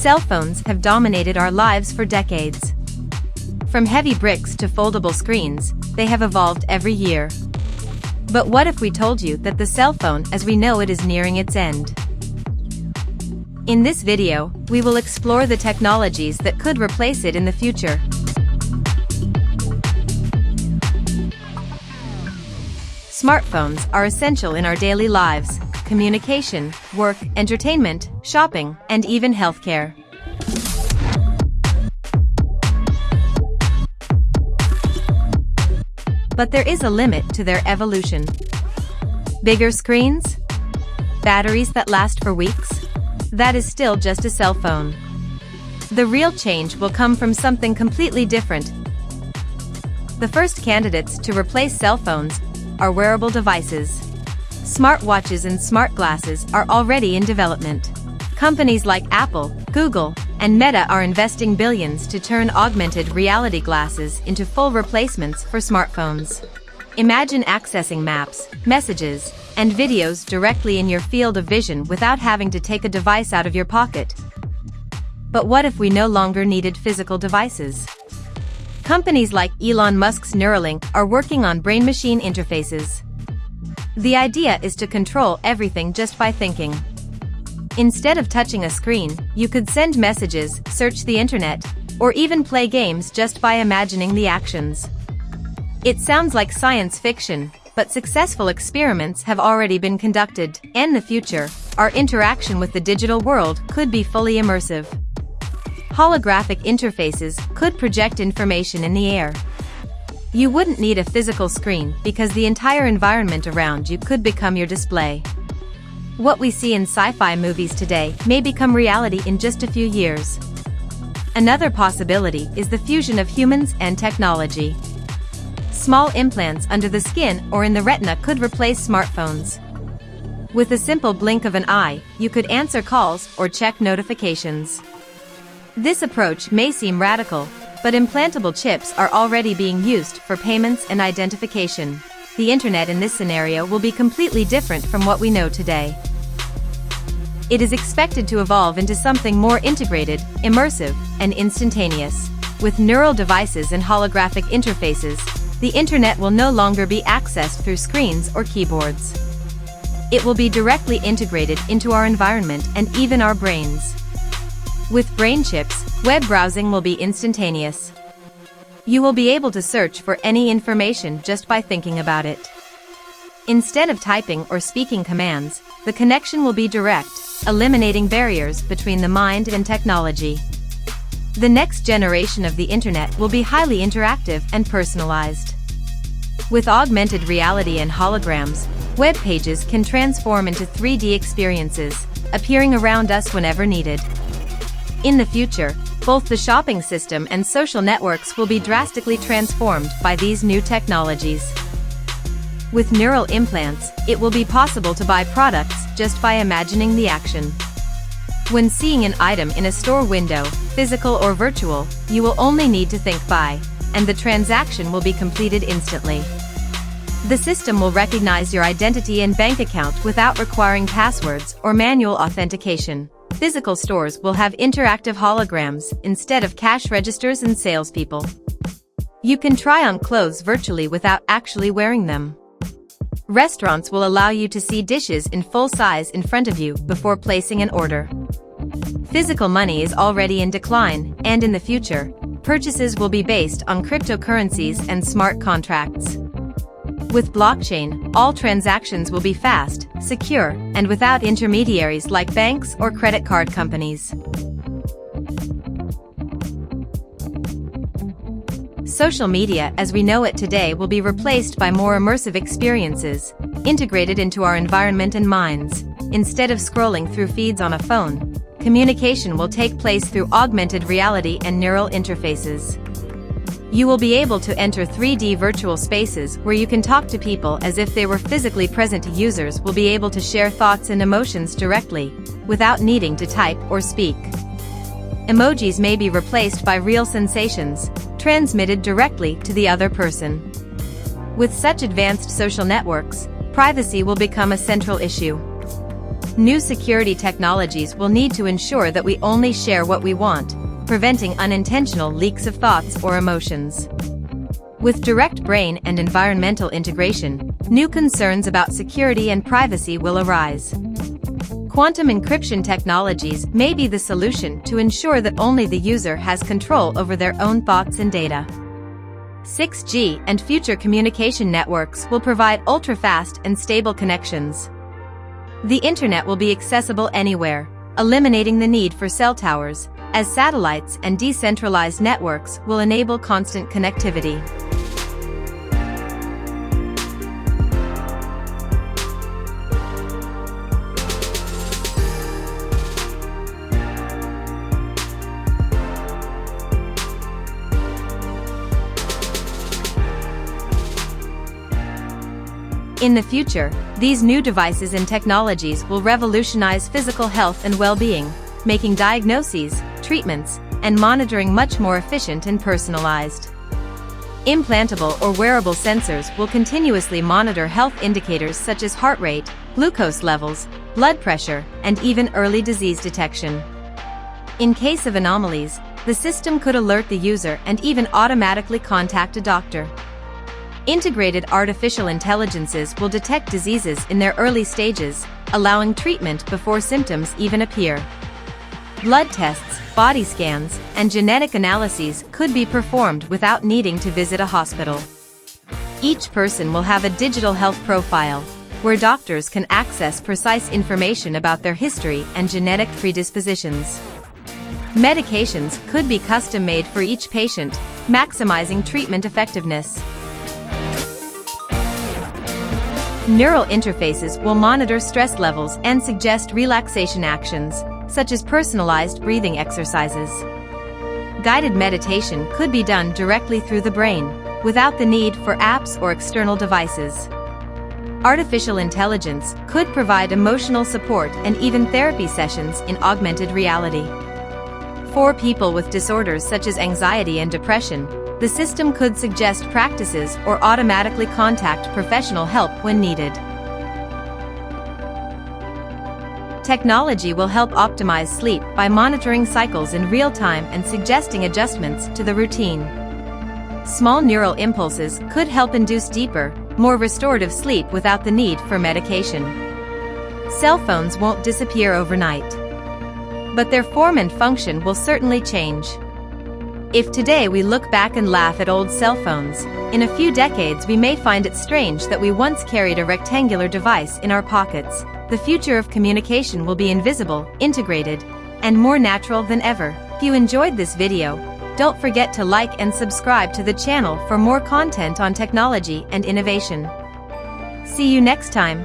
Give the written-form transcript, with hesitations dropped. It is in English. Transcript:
Cell phones have dominated our lives for decades. From heavy bricks to foldable screens, they have evolved every year. But what if we told you that the cell phone as we know it is nearing its end? In this video, we will explore the technologies that could replace it in the future. Smartphones are essential in our daily lives: communication, work, entertainment, shopping, and even healthcare. But there is a limit to their evolution. Bigger screens? Batteries that last for weeks? That is still just a cell phone. The real change will come from something completely different. The first candidates to replace cell phones are wearable devices. Smartwatches and smart glasses are already in development. Companies like Apple, Google, and Meta are investing billions to turn augmented reality glasses into full replacements for smartphones. Imagine accessing maps, messages, and videos directly in your field of vision without having to take a device out of your pocket. But what if we no longer needed physical devices? Companies like Elon Musk's Neuralink are working on brain-machine interfaces. The idea is to control everything just by thinking. Instead of touching a screen, you could send messages, search the internet, or even play games just by imagining the actions. It sounds like science fiction, but successful experiments have already been conducted. In the future, our interaction with the digital world could be fully immersive. Holographic interfaces could project information in the air. You wouldn't need a physical screen because the entire environment around you could become your display. What we see in sci-fi movies today may become reality in just a few years. Another possibility is the fusion of humans and technology. Small implants under the skin or in the retina could replace smartphones. With a simple blink of an eye, you could answer calls or check notifications. This approach may seem radical, but implantable chips are already being used for payments and identification. The internet in this scenario will be completely different from what we know today. It is expected to evolve into something more integrated, immersive, and instantaneous. With neural devices and holographic interfaces, the internet will no longer be accessed through screens or keyboards. It will be directly integrated into our environment and even our brains. With brain chips, web browsing will be instantaneous. You will be able to search for any information just by thinking about it. Instead of typing or speaking commands, the connection will be direct, eliminating barriers between the mind and technology. The next generation of the internet will be highly interactive and personalized. With augmented reality and holograms, web pages can transform into 3D experiences, appearing around us whenever needed. In the future, both the shopping system and social networks will be drastically transformed by these new technologies. With neural implants, it will be possible to buy products just by imagining the action. When seeing an item in a store window, physical or virtual, you will only need to think buy, and the transaction will be completed instantly. The system will recognize your identity and bank account without requiring passwords or manual authentication. Physical stores will have interactive holograms instead of cash registers and salespeople. You can try on clothes virtually without actually wearing them. Restaurants will allow you to see dishes in full size in front of you before placing an order. Physical money is already in decline, and in the future, purchases will be based on cryptocurrencies and smart contracts. With blockchain, all transactions will be fast, secure, and without intermediaries like banks or credit card companies. Social media as we know it today will be replaced by more immersive experiences, integrated into our environment and minds. Instead of scrolling through feeds on a phone, communication will take place through augmented reality and neural interfaces. You will be able to enter 3D virtual spaces where you can talk to people as if they were physically present. Users will be able to share thoughts and emotions directly, without needing to type or speak. Emojis may be replaced by real sensations, transmitted directly to the other person. With such advanced social networks, privacy will become a central issue. New security technologies will need to ensure that we only share what we want, preventing unintentional leaks of thoughts or emotions. With direct brain and environmental integration, new concerns about security and privacy will arise. Quantum encryption technologies may be the solution to ensure that only the user has control over their own thoughts and data. 6G and future communication networks will provide ultra-fast and stable connections. The internet will be accessible anywhere, eliminating the need for cell towers, as satellites and decentralized networks will enable constant connectivity. In the future, these new devices and technologies will revolutionize physical health and well-being, making diagnoses, treatments, and monitoring much more efficient and personalized. Implantable or wearable sensors will continuously monitor health indicators such as heart rate, glucose levels, blood pressure, and even early disease detection. In case of anomalies, the system could alert the user and even automatically contact a doctor. Integrated artificial intelligences will detect diseases in their early stages, allowing treatment before symptoms even appear. Blood tests, body scans, and genetic analyses could be performed without needing to visit a hospital. Each person will have a digital health profile, where doctors can access precise information about their history and genetic predispositions. Medications could be custom-made for each patient, maximizing treatment effectiveness. Neural interfaces will monitor stress levels and suggest relaxation actions, such as personalized breathing exercises. Guided meditation could be done directly through the brain, without the need for apps or external devices. Artificial intelligence could provide emotional support and even therapy sessions in augmented reality. For people with disorders such as anxiety and depression, the system could suggest practices or automatically contact professional help when needed. Technology will help optimize sleep by monitoring cycles in real time and suggesting adjustments to the routine. Small neural impulses could help induce deeper, more restorative sleep without the need for medication. Cell phones won't disappear overnight, but their form and function will certainly change. If today we look back and laugh at old cell phones, in a few decades we may find it strange that we once carried a rectangular device in our pockets. The future of communication will be invisible, integrated, and more natural than ever. If you enjoyed this video, don't forget to like and subscribe to the channel for more content on technology and innovation. See you next time.